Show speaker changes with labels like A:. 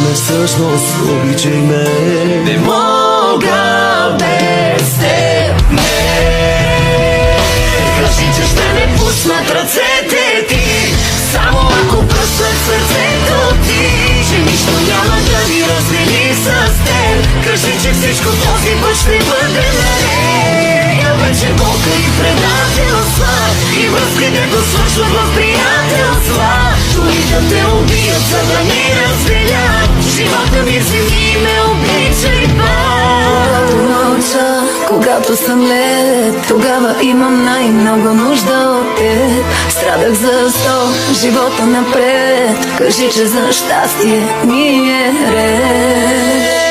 A: ме всъщност, обичай ме.
B: Не мога без теб. Кажи, че ще ме пуснат ръцете ти, само ако пръснат сърцето ти, че нищо няма да ни раздели с теб. Кажи, че всичко този път ще бъде наред. Я вече болка и предателства, и връзките го свършват в приятелства. Дори да те убият, за да ни разделят, живота ми вземи и ме обичай пак.
C: Когато мълча, когато съм лед, тогава имам най-много нужда от теб. Страдах за сто, живота напред. Кажи, че за щастие ми е ред.